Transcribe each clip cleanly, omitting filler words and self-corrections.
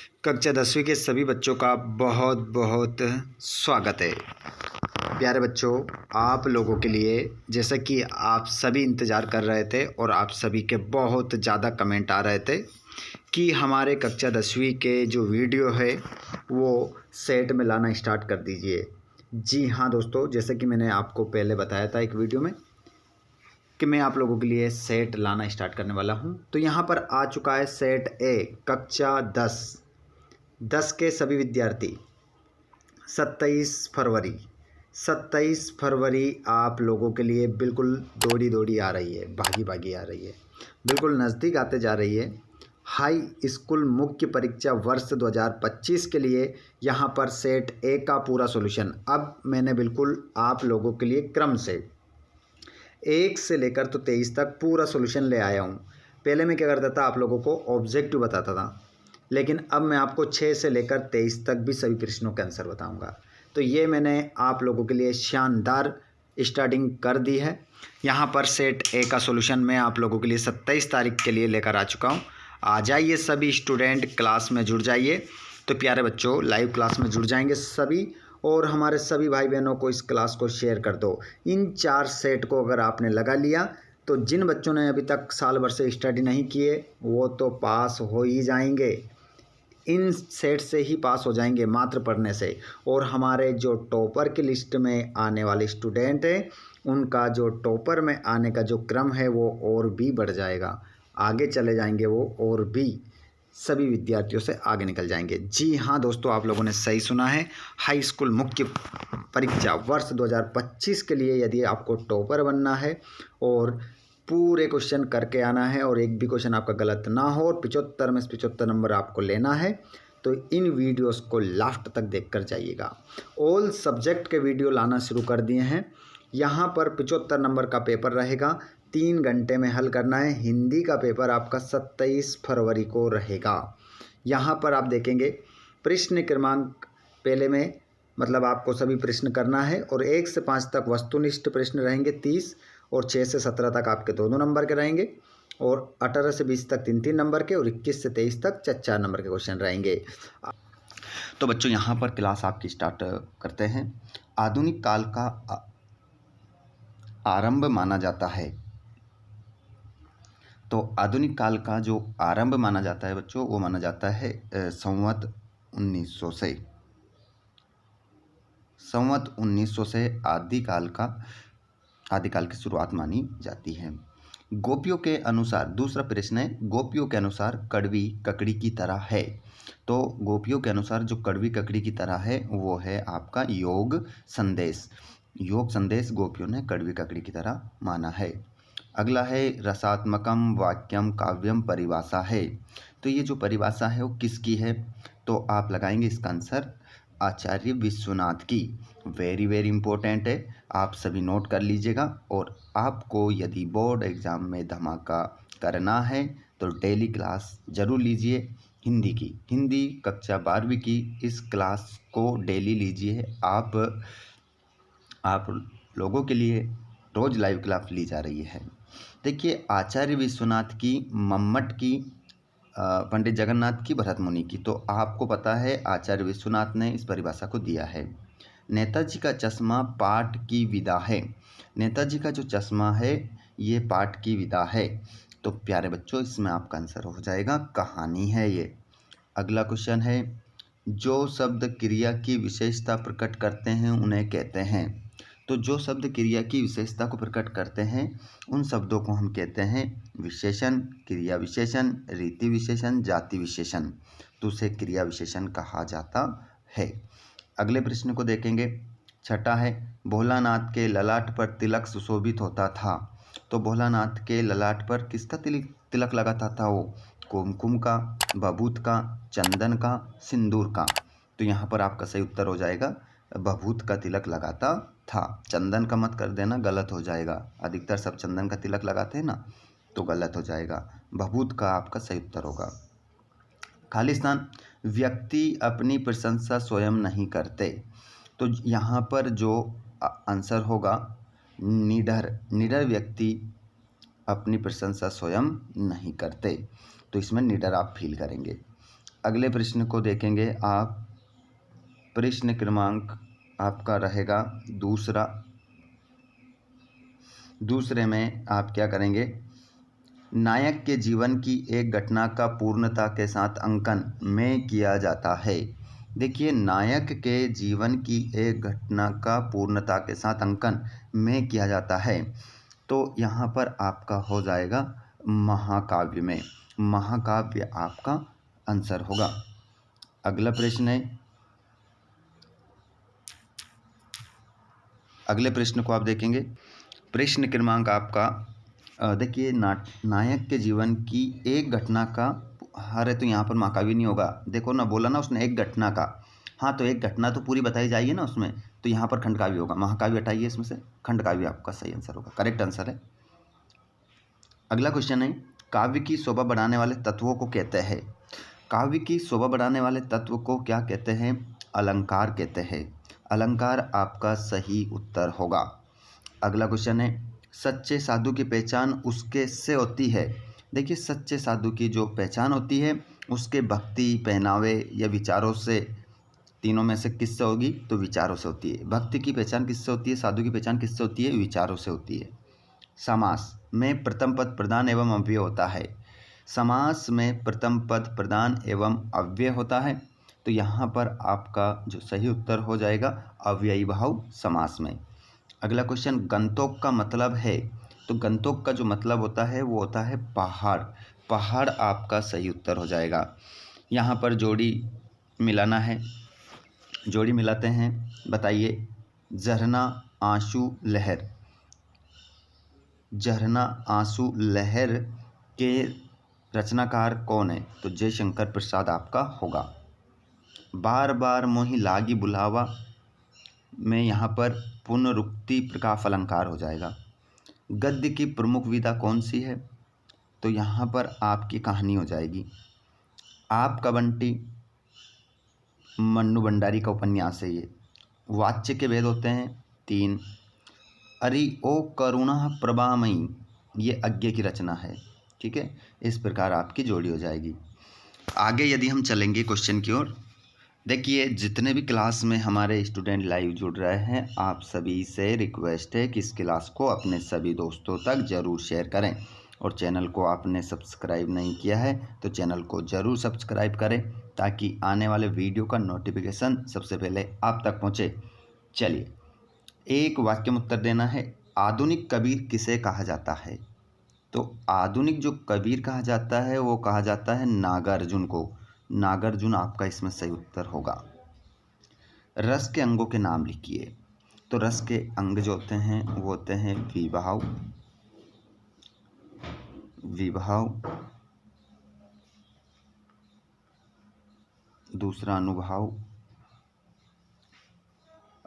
कक्षा 10वीं के सभी बच्चों का बहुत बहुत स्वागत है। प्यारे बच्चों, आप लोगों के लिए जैसा कि आप सभी इंतज़ार कर रहे थे और आप सभी के बहुत ज़्यादा कमेंट आ रहे थे कि हमारे कक्षा 10वीं के जो वीडियो है वो सेट में लाना स्टार्ट कर दीजिए। जी हाँ दोस्तों, जैसा कि मैंने आपको पहले बताया था एक वीडियो में कि मैं आप लोगों के लिए सेट लाना स्टार्ट करने वाला हूं। तो यहाँ पर आ चुका है सेट ए कक्षा 10 के सभी विद्यार्थी। 27 फरवरी आप लोगों के लिए बिल्कुल दौड़ी दौड़ी आ रही है, भागी भागी आ रही है, बिल्कुल नज़दीक आते जा रही है। हाई स्कूल मुख्य परीक्षा वर्ष 2025 के लिए यहाँ पर सेट ए का पूरा सॉल्यूशन अब मैंने बिल्कुल आप लोगों के लिए क्रम से 1 से लेकर तो 23 तक पूरा सॉल्यूशन ले आया हूँ। पहले मैं क्या करता था, आप लोगों को ऑब्जेक्टिव बताता था, लेकिन अब मैं आपको 6 से लेकर 23 तक भी सभी प्रश्नों के आंसर बताऊंगा। तो ये मैंने आप लोगों के लिए शानदार स्टार्टिंग कर दी है। यहाँ पर सेट ए का सॉल्यूशन मैं आप लोगों के लिए 27 तारीख के लिए लेकर आ चुका हूँ। आ जाइए सभी स्टूडेंट, क्लास में जुड़ जाइए। तो प्यारे बच्चों, लाइव क्लास में जुड़ जाएंगे सभी, और हमारे सभी भाई बहनों को इस क्लास को शेयर कर दो। इन 4 सेट को अगर आपने लगा लिया तो जिन बच्चों ने अभी तक साल भर से स्टडी नहीं किए वो तो पास हो ही जाएंगे। इन सेट से ही पास हो जाएंगे मात्र पढ़ने से। और हमारे जो टॉपर की लिस्ट में आने वाले स्टूडेंट हैं उनका जो टॉपर में आने का जो क्रम है वो और भी बढ़ जाएगा, आगे चले जाएंगे वो, और भी सभी विद्यार्थियों से आगे निकल जाएंगे। जी हाँ दोस्तों, आप लोगों ने सही सुना है। हाई स्कूल मुख्य परीक्षा वर्ष 2025 के लिए यदि आपको टॉपर बनना है और पूरे क्वेश्चन करके आना है और एक भी क्वेश्चन आपका गलत ना हो और 75 में से 75 नंबर आपको लेना है, तो इन वीडियोस को लास्ट तक देखकर जाइएगा। ऑल सब्जेक्ट के वीडियो लाना शुरू कर दिए हैं। यहाँ पर 75 नंबर का पेपर रहेगा, 3 घंटे में हल करना है। हिंदी का पेपर आपका 27 फरवरी को रहेगा। यहाँ पर आप देखेंगे प्रश्न क्रमांक पहले में, मतलब आपको सभी प्रश्न करना है, और 1 से 5 तक वस्तुनिष्ठ प्रश्न रहेंगे 30, और 6 से 17 तक आपके 2-2 नंबर के रहेंगे, और 18 से 20 तक 3-3 नंबर के, और 21 से 23 तक 4-4 नंबर के क्वेश्चन रहेंगे। तो बच्चों, यहाँ पर क्लास आपकी स्टार्ट करते हैं। आधुनिक काल का आरंभ माना जाता है। तो आधुनिक काल का जो आरंभ माना जाता है बच्चों, वो माना जाता है संवत 1900 से। संवत 1900 से आदिकाल की शुरुआत मानी जाती है। गोपियों के अनुसार, दूसरा प्रश्न है, गोपियों के अनुसार कड़वी ककड़ी की तरह है। तो गोपियों के अनुसार जो कड़वी ककड़ी की तरह है वो है आपका योग संदेश। योग संदेश गोपियों ने कड़वी ककड़ी की तरह माना है। अगला है रसात्मकम वाक्यम काव्यम परिभाषा है। तो ये जो परिभाषा है वो किसकी है, तो आप लगाएंगे इसका आंसर आचार्य विश्वनाथ की। वेरी वेरी इंपॉर्टेंट है, आप सभी नोट कर लीजिएगा। और आपको यदि बोर्ड एग्ज़ाम में धमाका करना है तो डेली क्लास ज़रूर लीजिए। हिंदी की, हिंदी कक्षा 12वीं की इस क्लास को डेली लीजिए। आप लोगों के लिए रोज़ लाइव क्लास ली जा रही है। देखिए, आचार्य विश्वनाथ की, मम्मट की, पंडित जगन्नाथ की, भरत मुनि की। तो आपको पता है आचार्य विश्वनाथ ने इस परिभाषा को दिया है। नेताजी का चश्मा पाठ की विदा है। नेताजी का जो चश्मा है ये पाठ की विदा है। तो प्यारे बच्चों, इसमें आपका आंसर हो जाएगा कहानी है ये। अगला क्वेश्चन है, जो शब्द क्रिया की विशेषता प्रकट करते हैं उन्हें कहते हैं। तो जो शब्द क्रिया की विशेषता को प्रकट करते हैं उन शब्दों को हम कहते हैं विशेषण, क्रिया विशेषण, रीति विशेषण, जाति विशेषण। तो उसे क्रिया विशेषण कहा जाता है। अगले प्रश्न को देखेंगे। छठा है, भोलानाथ के ललाट पर तिलक सुशोभित होता था। तो भोलानाथ के ललाट पर किसका तिलक लगाता था वो? कुमकुम का, बभूत का, चंदन का, सिंदूर का। तो यहाँ पर आपका सही उत्तर हो जाएगा बभूत का तिलक लगाता था। चंदन का मत कर देना, गलत हो जाएगा। अधिकतर सब चंदन का तिलक लगाते हैं ना, तो गलत हो जाएगा। बभूत का आपका सही उत्तर होगा। खालिस्तान, व्यक्ति अपनी प्रशंसा स्वयं नहीं करते। तो यहाँ पर जो आंसर होगा निडर। निडर व्यक्ति अपनी प्रशंसा स्वयं नहीं करते। तो इसमें निडर आप फील करेंगे। अगले प्रश्न को देखेंगे आप। प्रश्न क्रमांक आपका रहेगा दूसरे में आप क्या करेंगे, नायक के जीवन की एक घटना का पूर्णता के साथ अंकन में किया जाता है। देखिए, नायक के जीवन की एक घटना का पूर्णता के साथ अंकन में किया जाता है, तो यहाँ पर आपका हो जाएगा महाकाव्य में। महाकाव्य आपका आंसर होगा। अगला प्रश्न है, अगले प्रश्न को आप देखेंगे। प्रश्न क्रमांक आपका देखिए, नायक के जीवन की एक घटना का, अरे तो यहाँ पर महाकाव्य नहीं होगा, देखो ना, बोला ना उसने एक घटना का, हाँ तो एक घटना तो पूरी बताई जाएगी ना उसमें, तो यहाँ पर खंडकाव्य होगा। महाकाव्य हटाइए इसमें से, खंडकाव्य आपका सही आंसर होगा, करेक्ट आंसर है। अगला क्वेश्चन है, काव्य की शोभा बढ़ाने वाले तत्वों को कहते हैं। काव्य की शोभा बढ़ाने वाले तत्व को क्या कहते हैं? अलंकार कहते हैं। अलंकार आपका सही उत्तर होगा। अगला क्वेश्चन है, सच्चे साधु की पहचान उसके से होती है। देखिए, सच्चे साधु की जो पहचान होती है उसके भक्ति, पहनावे या विचारों से, तीनों में से किससे होगी? तो विचारों से होती है। भक्ति की पहचान किससे होती है? साधु की पहचान किससे होती है? विचारों से होती है। समास में प्रथम पद प्रधान एवं अव्यय होता है। समास में प्रथम पद प्रधान एवं अव्यय होता है, तो यहाँ पर आपका जो सही उत्तर हो जाएगा अव्ययी भाव समास में। अगला क्वेश्चन, गंतोक का मतलब है। तो गंतोक का जो मतलब होता है वो होता है पहाड़। पहाड़ आपका सही उत्तर हो जाएगा। यहाँ पर जोड़ी मिलाना है, जोड़ी मिलाते हैं। बताइए, झरना, आंसू, लहर। झरना, आंसू, लहर के रचनाकार कौन है? तो जयशंकर प्रसाद आपका होगा। बार बार मोहि लागी बुलावा में यहाँ पर पुनरुक्ति प्रकाश अलंकार हो जाएगा। गद्य की प्रमुख विधा कौन सी है? तो यहाँ पर आपकी कहानी हो जाएगी। आपका बंटी मन्नू भंडारी का उपन्यास है ये। वाच्य के भेद होते हैं 3। अरि ओ करुणा प्रभामयी, ये अज्ञे की रचना है। ठीक है, इस प्रकार आपकी जोड़ी हो जाएगी। आगे यदि हम चलेंगे क्वेश्चन की ओर, देखिए जितने भी क्लास में हमारे स्टूडेंट लाइव जुड़ रहे हैं, आप सभी से रिक्वेस्ट है कि इस क्लास को अपने सभी दोस्तों तक ज़रूर शेयर करें, और चैनल को आपने सब्सक्राइब नहीं किया है तो चैनल को ज़रूर सब्सक्राइब करें, ताकि आने वाले वीडियो का नोटिफिकेशन सबसे पहले आप तक पहुँचे। चलिए, एक वाक्य में उत्तर देना है। आधुनिक कबीर किसे कहा जाता है? तो आधुनिक जो कबीर कहा जाता है वो कहा जाता है नागार्जुन को। नागार्जुन आपका इसमें सही उत्तर होगा। रस के अंगों के नाम लिखिए। तो रस के अंग जो होते हैं वो होते हैं विभाव, दूसरा अनुभाव,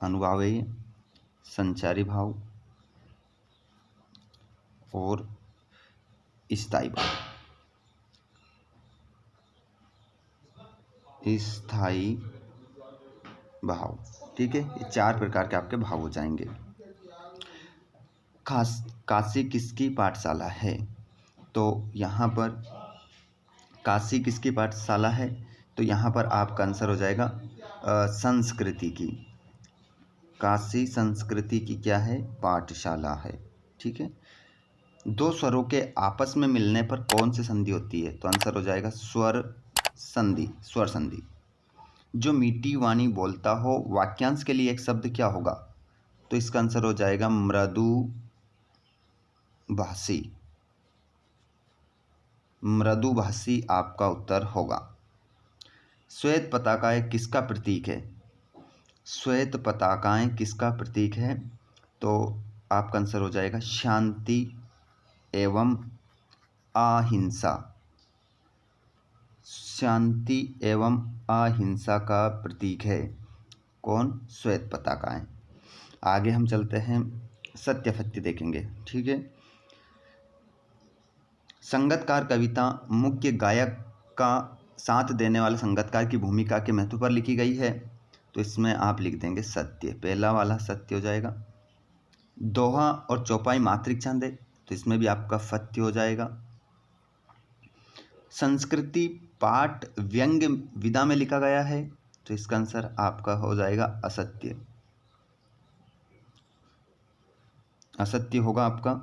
अनुभावेय, संचारी भाव और स्थायी भाव। स्थायी भाव, ठीक है, ये 4 प्रकार के आपके भाव हो जाएंगे। काशी किसकी पाठशाला है? तो यहाँ पर काशी किसकी पाठशाला है? तो यहाँ पर आपका आंसर हो जाएगा संस्कृति की। काशी संस्कृति की क्या है? पाठशाला है। ठीक है, 2 स्वरों के आपस में मिलने पर कौन सी संधि होती है? तो आंसर हो जाएगा स्वर संधि, स्वर संधि। जो मीठी वाणी बोलता हो, वाक्यांश के लिए एक शब्द क्या होगा? तो इसका आंसर हो जाएगा मृदुभाषी। मृदुभाषी आपका उत्तर होगा। श्वेत पताकाएं किसका प्रतीक है? श्वेत पताकाएं किसका प्रतीक है? तो आपका आंसर हो जाएगा शांति एवं अहिंसा। शांति एवं अहिंसा का प्रतीक है कौन? श्वेत पताकाएं। आगे हम चलते हैं, सत्य देखेंगे। ठीक है, संगतकार कविता मुख्य गायक का साथ देने वाले संगतकार की भूमिका के महत्व पर लिखी गई है। तो इसमें आप लिख देंगे सत्य, पहला वाला सत्य हो जाएगा। दोहा और चौपाई मात्रिक छंद है, तो इसमें भी आपका सत्य हो जाएगा। संस्कृति पाठ व्यंग्य विधा में लिखा गया है तो इसका आंसर आपका हो जाएगा असत्य। असत्य होगा आपका।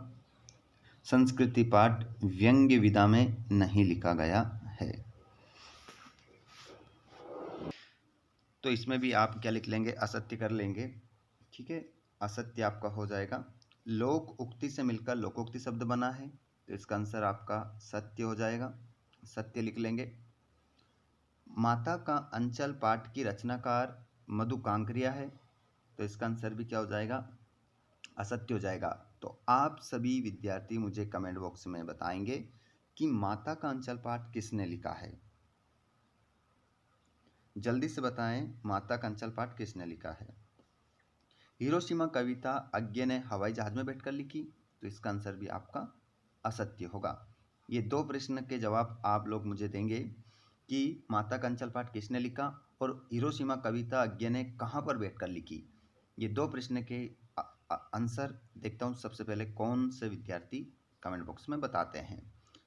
संस्कृति पाठ व्यंग्य विधा में नहीं लिखा गया है। तो इसमें भी आप क्या लिख लेंगे, असत्य कर लेंगे। ठीक है, असत्य आपका हो जाएगा। लोक उक्ति से मिलकर लोकोक्ति शब्द बना है तो इसका आंसर आपका सत्य हो जाएगा, सत्य लिख लेंगे। माता का अंचल पाठ की रचनाकार मधु कांकरिया है तो इसका आंसर भी क्या हो जाएगा, असत्य हो जाएगा। तो आप सभी विद्यार्थी मुझे कमेंट बॉक्स में बताएंगे कि माता का अंचल पाठ किसने लिखा है। जल्दी से बताएं, माता का अंचल पाठ किसने लिखा है। हिरोशिमा कविता अज्ञे ने हवाई जहाज में बैठकर लिखी तो इसका आंसर भी आपका असत्य होगा। ये दो प्रश्न के जवाब आप लोग मुझे देंगे कि माता का अंचल पाठ किसने लिखा और हिरोशिमा कविता अज्ञे ने कहाँ पर बैठकर लिखी। ये दो प्रश्न के आंसर देखता हूँ सबसे पहले कौन से विद्यार्थी कमेंट बॉक्स में बताते हैं।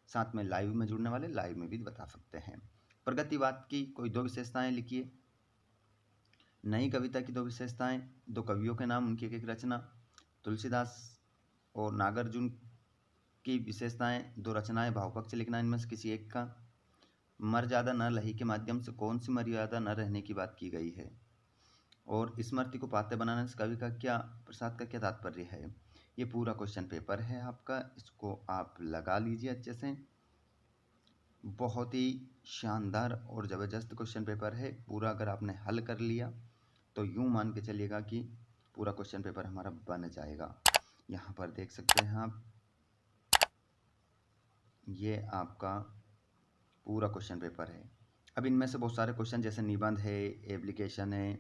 साथ में लाइव में जुड़ने वाले लाइव में भी बता सकते हैं। प्रगतिवाद की कोई दो विशेषताएं लिखिए। नई कविता की दो विशेषताएं, दो कवियों के नाम, उनकी एक एक रचना। तुलसीदास और नागार्जुन की विशेषताएं, दो रचनाएं, भावपक्ष लिखना इनमें से किसी एक का। मर्यादा न रही के माध्यम से कौन सी मर्यादा न रहने की बात की गई है। और स्मृति को पाठ्य बनाने से कवि का क्या, प्रसाद का क्या तात्पर्य है। ये पूरा क्वेश्चन पेपर है आपका, इसको आप लगा लीजिए अच्छे से। बहुत ही शानदार और ज़बरदस्त क्वेश्चन पेपर है। पूरा अगर आपने हल कर लिया तो यूँ मान के चलिएगा कि पूरा क्वेश्चन पेपर हमारा बन जाएगा। यहाँ पर देख सकते हैं आप, ये आपका पूरा क्वेश्चन पेपर है। अब इनमें से बहुत सारे क्वेश्चन जैसे निबंध है, एप्लीकेशन है,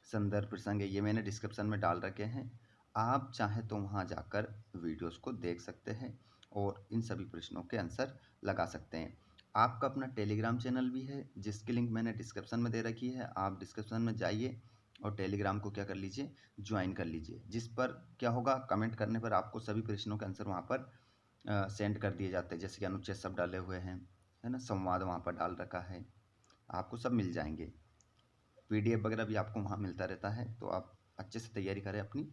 संदर्भ प्रसंग है, ये मैंने डिस्क्रिप्शन में डाल रखे हैं। आप चाहें तो वहाँ जाकर वीडियोस को देख सकते हैं और इन सभी प्रश्नों के आंसर लगा सकते हैं। आपका अपना टेलीग्राम चैनल भी है जिसकी लिंक मैंने डिस्क्रिप्शन में दे रखी है। आप डिस्क्रिप्शन में जाइए और टेलीग्राम को क्या कर लीजिए, ज्वाइन कर लीजिए। जिस पर क्या होगा, कमेंट करने पर आपको सभी प्रश्नों के आंसर वहाँ पर सेंड कर दिए जाते हैं। जैसे कि अनुच्छेद सब डाले हुए हैं, है ना, संवाद वहाँ पर डाल रखा है, आपको सब मिल जाएंगे। PDF वगैरह भी आपको वहाँ मिलता रहता है। तो आप अच्छे से तैयारी करें अपनी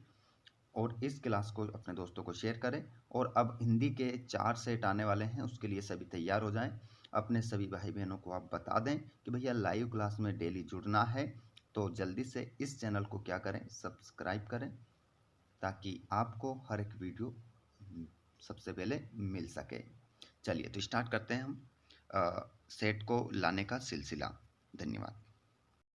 और इस क्लास को अपने दोस्तों को शेयर करें। और अब हिंदी के 4 सेट आने वाले हैं, उसके लिए सभी तैयार हो जाएं। अपने सभी भाई बहनों को आप बता दें कि भैया लाइव क्लास में डेली जुड़ना है। तो जल्दी से इस चैनल को क्या करें, सब्सक्राइब करें ताकि आपको हर एक वीडियो सबसे पहले मिल सके। चलिए तो स्टार्ट करते हैं हम सेट को लाने का सिलसिला। धन्यवाद।